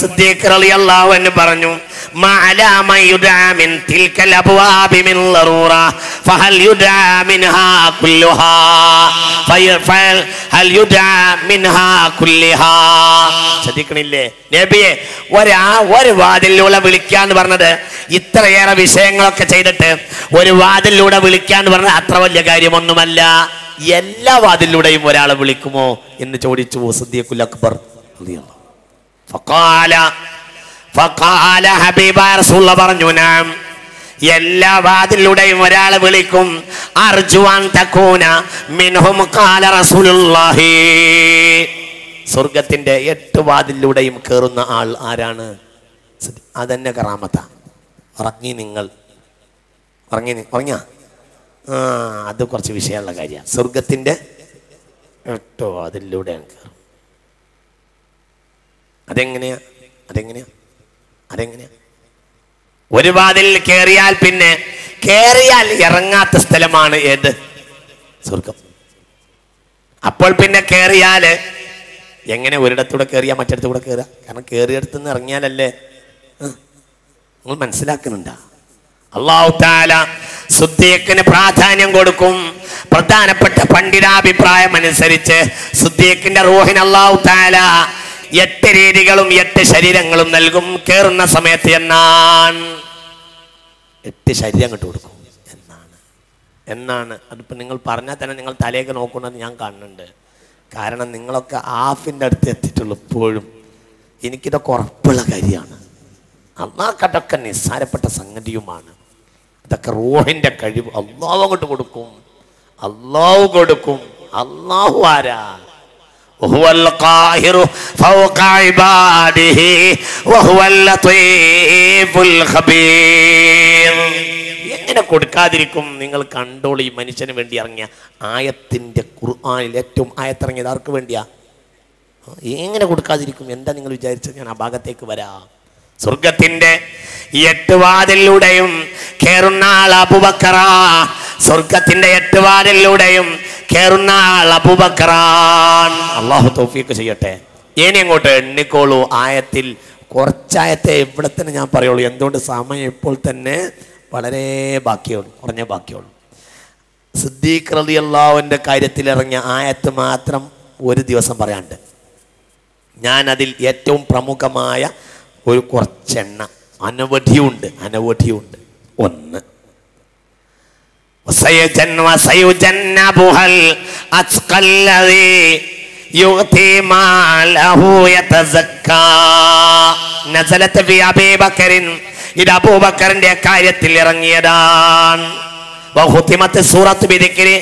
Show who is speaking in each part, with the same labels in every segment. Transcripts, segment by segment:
Speaker 1: സിദ്ദീഖ് റളിയല്ലാഹു അൻഹു പറഞ്ഞു മഅലാ മൻ യുദാ മിൻ തിൽകൽ അബ്വാബി മിൻ ലറൂറ ഫഹൽ യുദാ മിൻഹാ കുല്ലുഹാ ഫഹൽ യുദാ മിൻഹാ കുല്ലിഹാ. ശ്രദ്ധിക്കണില്ലേ നബിയെ, ഒരു വാതിലൂടെ വിളിക്കാന്ന് പറഞ്ഞത് ഇത്രയേറെ വിഷയങ്ങളൊക്കെ ചെയ്തിട്ട് ഒരു വാതിലൂടെ വിളിക്കാന്ന് പറഞ്ഞത് അത്ര വലിയ കാര്യമൊന്നുമല്ല. എല്ലാ വാതിലൂടെയും ഒരാളെ വിളിക്കുമോ എന്ന് ചോദിച്ചു സിദ്ദീഖുൽ അക്ബർ. ഫഖാല ഹബീബായ റസൂലുള്ളാഹി പറഞ്ഞു നാം, എല്ലാ വാതിലൂടെയും ഒരാളെ വിളിക്കും. അർജുഅൻ തകൂന മിൻഹും ഖാല റസൂലുള്ളാഹി. സ്വർഗത്തിന്റെ 8 വാതിലൂടെയും കയറുന്ന ആൾ ആരാണ്? അതന്നെ കറാമത്താ. ഉറങ്ങിയ അത് കുറച്ച് വിഷയമുള്ള കാര്യമാണ്. സ്വർഗത്തിന്റെ 8 വാതിലൂടെയാണ് കയറും. അതെങ്ങനെയാ ഒരു വാതിൽ കയറിയാൽ പിന്നെ ഇറങ്ങാത്ത സ്ഥലമാണ് ഏത്? സ്വർഗം. അപ്പോൾ പിന്നെ കയറിയാല് എങ്ങനെ ഒരിടത്തൂടെ കയറിയാ മറ്റിടത്തൂടെ കയറുക? കാരണം കയറിയിടത്തുനിന്ന് ഇറങ്ങിയാലല്ലേ. നിങ്ങൾ മനസ്സിലാക്കുന്നുണ്ടോ? അല്ലാഹു തആല സിദ്ദീഖിന് പ്രാധാന്യം കൊടുക്കും. പ്രധാനപ്പെട്ട പണ്ഡിതാഭിപ്രായം അനുസരിച്ച് സിദ്ദീഖിന്റെ റൂഹിന് അല്ലാഹു തആല 8 രീതികളും 8 ശരീരങ്ങളും നൽകും കയറുന്ന സമയത്ത് എന്നാണ്. 8 ശരീരം അങ്ങോട്ട് കൊടുക്കും എന്നാണ്. അതിപ്പോ നിങ്ങൾ പറഞ്ഞാൽ തന്നെ നിങ്ങൾ തലേക്ക് നോക്കുന്നത് ഞാൻ കാണുന്നുണ്ട്. കാരണം നിങ്ങളൊക്കെ ആഫിൻ്റെ അടുത്ത് എത്തിയിട്ടുള്ളൂ. ഇപ്പോഴും എനിക്കിതൊക്കെ ഉറപ്പുള്ള കാര്യമാണ്. അള്ളാഹ്ക്കതൊക്കെ നിസ്സാരപ്പെട്ട സംഗതിയുമാണ്. ഇതൊക്കെ റൂഹിന്റെ കഴിവ്. അള്ളാഹു അങ്ങോട്ട് കൊടുക്കും. അള്ളാഹു ആരാ? വഹുവൽ ഖാഹിറു ഫൗക ഇബാദിഹി വഹുവൽ ലതീഫുൽ ഖബീർ. എങ്ങനെ കൊടുക്കാതിരിക്കും? നിങ്ങൾ കണ്ടോളൂ. ഈ മനുഷ്യന് വേണ്ടി ഇറങ്ങിയ ആയത്തിന്റെ ഖുർആനിൽ ഏറ്റവും ആയത്തിറങ്ങിയത് ആർക്ക് വേണ്ടിയാ? എങ്ങനെ കൊടുക്കാതിരിക്കും? എന്താ നിങ്ങൾ വിചാരിച്ചത്? ഞാൻ ആ ഭാഗത്തേക്ക് വരാം. സ്വർഗത്തിന്റെ 8 വാതിലൂടെയും കയറുന്ന ആൾ അബൂബക്കർ. സ്വർഗത്തിന്റെ 8 വാതിലൂടെയും കയറുന്ന ആൾ അബൂബക്കറാണ്. അല്ലാഹു തൗഫീഖ് ചെയ്യട്ടെ. ഇനി അങ്ങോട്ട് എണ്ണിക്കോളൂ. ആയത്തിൽ കുറച്ചായത്തെ ഇവിടെ തന്നെ ഞാൻ പറയുള്ളൂ. എന്തുകൊണ്ട് സമയം ഇപ്പോൾ തന്നെ വളരെ കുറഞ്ഞ ബാക്കിയുള്ളൂ. സിദ്ദീഖ് റളിയല്ലാഹുവിന്റെ കാര്യത്തിൽ ഇറങ്ങിയ ആയത്ത് മാത്രം ഒരു ദിവസം പറയാണ്ട്. ഞാൻ അതിൽ ഏറ്റവും പ്രമുഖമായ ഒരു കുറച്ചെണ്ണ അനവധിയുണ്ട്. 1 വസയുജന്നബുഹൽ അസ്ഖല്ലദീ യുഅതി മാലഹു യതസക്കാ നസലത ഫി അബീ ബക്കറിൻ. ഇത് അബൂബക്കറിന്റെ കാര്യത്തിൽ ഇറങ്ങിയതാണ്. വഖുതിമത്ത് സൂറത്ത് ബിദിക്രി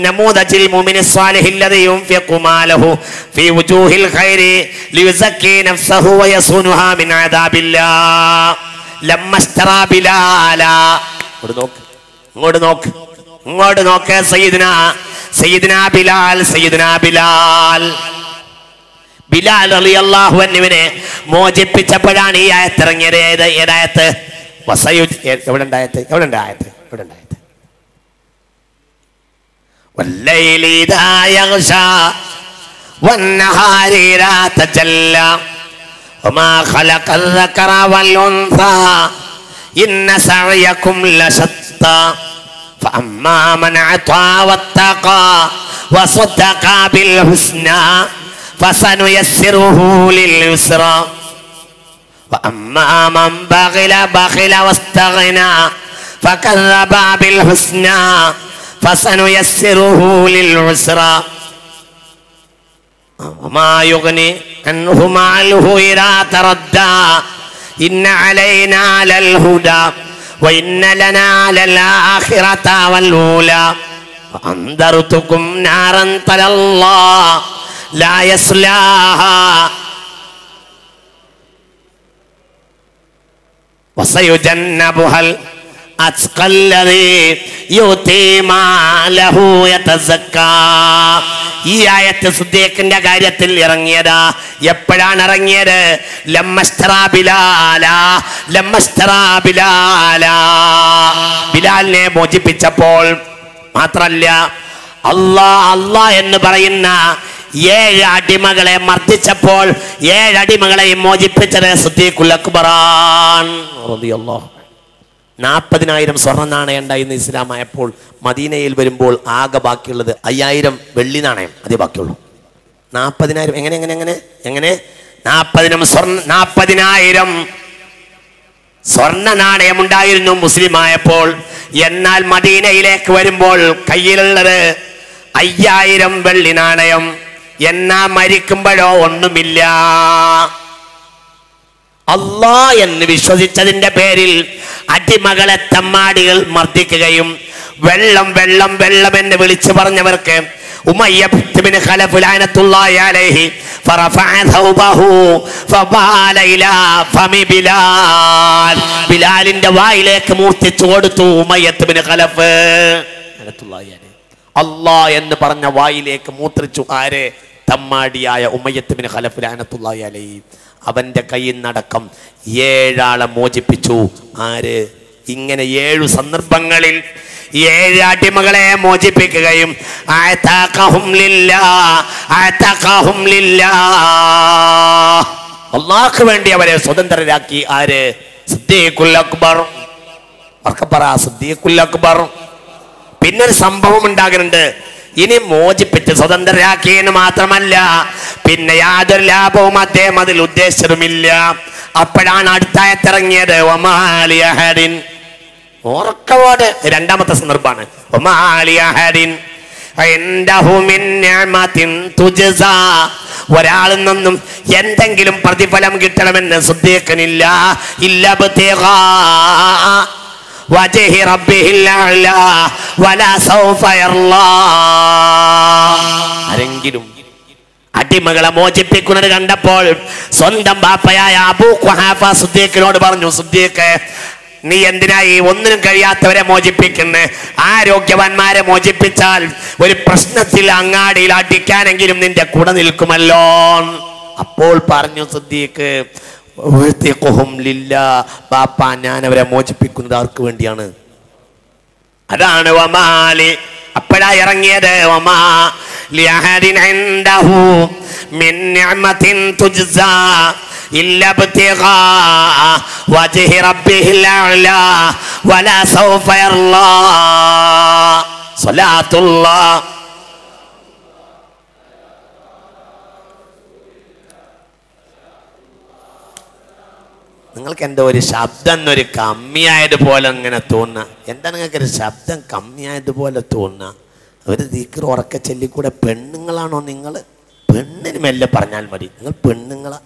Speaker 1: നമൂദജിൽ മുഅ്മിനി സ്വാലിഹി അല്ലദീ യുൻഫിഖു മാലഹു ഫീ വുജൂഹിൽ ഖൈരി ലിയുസക്കി നഫ്സഹു വയസുനുഹാ മിൻ അദാബില്ലാഹ് ലമ്മസ്തറാ ബിലാല. ഇങ്ങോട്ട് നോക്ക് സയ്യിദുനാ ബിലാൽ റളിയല്ലാഹു അൻഹുവിനെ മോചിപ്പിച്ചപ്പോഴാണ് ഈ ആയത്ത് ഇറങ്ങിയത്. ഏതായത്ത്? എവിടെ ഉണ്ടായത്? വല്ലൈലി ഇദാ യഗ്ശാ വന്നഹാരി ഇദാ തജല്ലാ വമാ ഖലഖൽ ദക്കറ വൽ ഉൻസാ ഇന്ന സഅയകും ലശത്താ ഫഅമ്മാ മൻ അതാ വത്തഖാ വസദ്ദഖ ബിൽ ഹുസ്നാ فسنيسره لليسرى وأما من بخل واستغنى فكذب بالحسنى فسنيسره للعسرى وما يغني عنه ماله إذا تردى إن علينا للهدى وإن لنا للآخرة والأولى وأنذرتكم نارا تلظى لا يصلاها وسيجنبها الأتقى الذي يؤتي ماله يتزكى. ഈ ആയത്ത് സിദ്ദീഖിന്റെ കാര്യത്തിൽ ഇറങ്ങിയതാ. എപ്പോഴാണ് ഇറങ്ങിയത്? ബിലാലിനെ മോചിപ്പിച്ചപ്പോൾ മാത്രല്ല, അല്ലാ എന്ന് പറയുന്ന 7 അടിമകളെ മർദ്ദിച്ചപ്പോൾ 7 അടിമകളെയും മോചിപ്പിച്ചത് സിദ്ദീഖുൽ അക്ബറാൻ റളിയല്ലാഹു. 40,000 സ്വർണ്ണ നാണയം ഉണ്ടായിരുന്ന ഇസ്ലാമായപ്പോൾ മദീനയിൽ വരുമ്പോൾ ആകെ ബാക്കിയുള്ളത് 5,000 വെള്ളി നാണയം, അതേ ബാക്കിയുള്ളൂ. 40,000 എങ്ങനെ 40,000 സ്വർണ്ണ നാണയം ഉണ്ടായിരുന്നു മുസ്ലിമായപ്പോൾ. എന്നാൽ മദീനയിലേക്ക് വരുമ്പോൾ കയ്യിലുള്ളത് 5,000 വെള്ളി നാണയം. എന്നാ മരിക്കുമ്പോഴോ ഒന്നുമില്ല. അല്ലാ എന്ന് വിശ്വസിച്ചതിന്റെ പേരിൽ അടിമകളെ തമ്മാടികൾ മർദ്ദിക്കുകയും വെള്ളം വെള്ളം വെള്ളം എന്ന് വിളിച്ചു പറഞ്ഞവർക്ക് ഉമയ്യ ഇബ്നു ഖലഫ് ലഅനത്തുല്ലാഹി അലൈഹി ഫറഫഅ ഥൗബഹു ഫബാല ഇലാ ഫമി ബിലാൽ. ബിലാലിന്റെ വായിലേക്ക് മൂർത്തിച്ചു കൊടുത്തു ഉമയ്യ ഇബ്നു ഖലഫ് ലഅനത്തുല്ലാഹി അലൈഹി. അല്ലാഹ് എന്ന് പറഞ്ഞ വായിലേക്ക് മൂത്രിച്ചു ആരെ? തമ്മാടിയായ ഉമയ്യ ഇബ്നു ഖലഫ് ലഅനത്തുല്ലാഹി അലൈഹി. അവന്റെ കയ്യിൽ നടക്കം 7 ആളെ മോചിപ്പിച്ചു. ആര്? ഇങ്ങനെ 7 സന്ദർഭങ്ങളിൽ 7 അടിമകളെ മോചിപ്പിക്കുകയും അല്ലാഹുവിന് വേണ്ടി അവരെ സ്വതന്ത്രരാക്കി. ആര്? സിദ്ദീഖുൽ അക്ബർ. സിദ്ദീഖുൽ അക്ബർ. പിന്നൊരു സംഭവം ഉണ്ടാകുന്നുണ്ട്. ഇനി മോചിപ്പിച്ച് സ്വതന്ത്രരാക്കിയെന്ന് മാത്രമല്ല, പിന്നെ യാതൊരു ലാഭവും അദ്ദേഹം അതിൽ ഉദ്ദേശിച്ചതുമില്ല. അപ്പോഴാണ് അടുത്തായത്തിറങ്ങിയത് ഓർക്കവോട്. 2ാമത്തെ സന്ദർഭമാണ്. ഒരാളിൽ നിന്നും എന്തെങ്കിലും പ്രതിഫലം കിട്ടണമെന്ന് സിദ്ദീഖിനില്ല. ആരെങ്കിലും അടിമകളെ മോചിപ്പിക്കുന്നത് കണ്ടപ്പോൾ സ്വന്തം ബാപ്പയായ അബൂ ഖുഹാഫ സിദ്ദീഖിനോട് പറഞ്ഞു, സിദ്ദീഖ്, നീ എന്തിനായി ഒന്നിനും കഴിയാത്തവരെ മോചിപ്പിക്കുന്നു? ആരോഗ്യവാന്മാരെ മോചിപ്പിച്ചാൽ ഒരു പ്രശ്നത്തിൽ അങ്ങാടിയിൽ അടിക്കാനെങ്കിലും നിന്റെ കൂടെ നിൽക്കുമല്ലോ. അപ്പോൾ പറഞ്ഞു സിദ്ദീഖ്, ബാപ്പ, ഞാൻ അവരെ മോചിപ്പിക്കുന്നത് ആർക്ക് വേണ്ടിയാണ്? അതാണ് വമാലി. അപ്പോഴാ ഇറങ്ങിയത് നിങ്ങൾക്ക് എന്തോ ഒരു ശബ്ദം ഒരു കമ്മിയായതുപോലെ ഇങ്ങനെ തോന്നുക. എന്താ നിങ്ങൾക്കൊരു ശബ്ദം കമ്മിയായതുപോലെ തോന്നുക? ഒരു ദിക്ർ ഉറക്ക ചൊല്ലിക്കൂടെ? പെണ്ണുങ്ങളാണോ നിങ്ങൾ? പെണ്ണിന് മെല്ലെ പറഞ്ഞാൽ മതി. നിങ്ങൾ പെണ്ണുങ്ങളാ.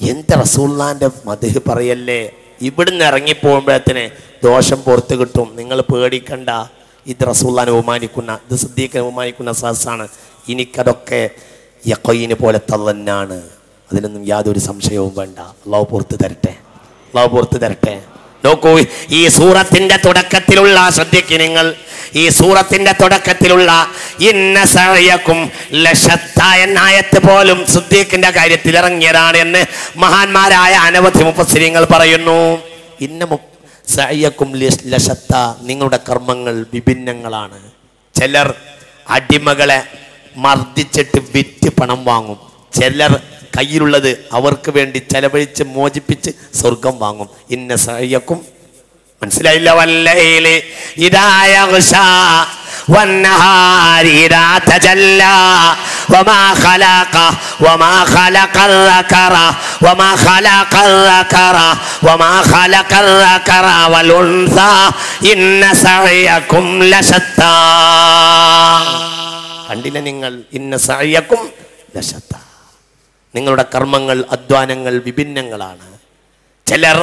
Speaker 1: എൻ്റെ റസൂലുള്ളാഹിന്റെ മദ്ഹ് പറയല്ലേ. ഇവിടുന്ന് ഇറങ്ങിപ്പോകുമ്പോഴത്തിന് ദോഷം പുറത്ത് കിട്ടും. നിങ്ങൾ പേടിക്കണ്ട. ഇത് റസൂലുള്ളാഹിനെ ബഹുമാനിക്കുന്ന, ഇത് സിദ്ദീഖിനെ ബഹുമാനിക്കുന്ന സദസ്സാണ്. എനിക്കതൊക്കെ യഖീന് പോലെ തന്നെയാണ്. അതിലൊന്നും യാതൊരു സംശയവും വേണ്ട. അള്ളാഹു പുറത്ത് തരട്ടെ, അള്ളാഹു പുറത്ത് തരട്ടെ. നോക്കൂ, ഈ സൂറത്തിന്റെ തുടക്കത്തിലുള്ള, ശ്രദ്ധിക്ക് നിങ്ങൾ, ഈ സൂറത്തിന്റെ തുടക്കത്തിലുള്ള ഇന്ന സഅയക്കും ലശത്ത എന്ന ആയത്ത് പോലും സിദ്ദീഖിന്റെ കാര്യത്തിൽ ഇറങ്ങിയതാണ് എന്ന് മഹാന്മാരായ അനവധി മുഫസ്സിരീങ്ങൾ പറയുന്നു. ഇന്ന സഅയക്കും ലശത്ത, നിങ്ങളുടെ കർമ്മങ്ങൾ വിഭിന്നങ്ങളാണ്. ചിലർ അടിമകളെ മർദ്ദിച്ചിട്ട് വിറ്റ് പണം വാങ്ങും. ചിലർ കയ്യിലുള്ളത് അവർക്ക് വേണ്ടി ചെലവഴിച്ച് മോചിപ്പിച്ച് സ്വർഗം വാങ്ങും. ഇന്ന സഅയക്കും, മനസ്സിലായില്ല? വല്ലൈലി ഇദാ യഗ്ശാ വന്നഹാരി ഇദാ തജല്ലാ വമാ ഖലഖൽ ദക്കറ വമാ ഖലഖൽ ദക്കറ വൽ ഉൻസാ ഇന്ന സഅയക്കും ലശത്താ. കണ്ടില്ല നിങ്ങൾ? ഇന്ന സഅയക്കും ലശത്താ. നിങ്ങളുടെ കർമ്മങ്ങൾ, അധ്വാനങ്ങൾ വിഭിന്നങ്ങളാണ്. ചിലർ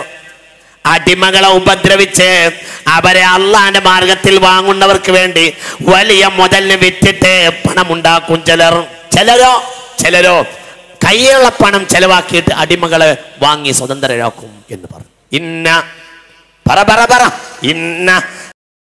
Speaker 1: അടിമകളെ ഉപദ്രവിച്ച് അവരെ അള്ളാന്റെ മാർഗത്തിൽ വാങ്ങുന്നവർക്ക് വേണ്ടി വലിയ മുതലിന് വിറ്റിട്ട് പണമുണ്ടാക്കും. ചിലരോ കയ്യിലുള്ള പണം ചെലവാക്കിയിട്ട് അടിമകളെ വാങ്ങി സ്വതന്ത്രരാക്കും എന്ന് പറഞ്ഞു. ഇന്ന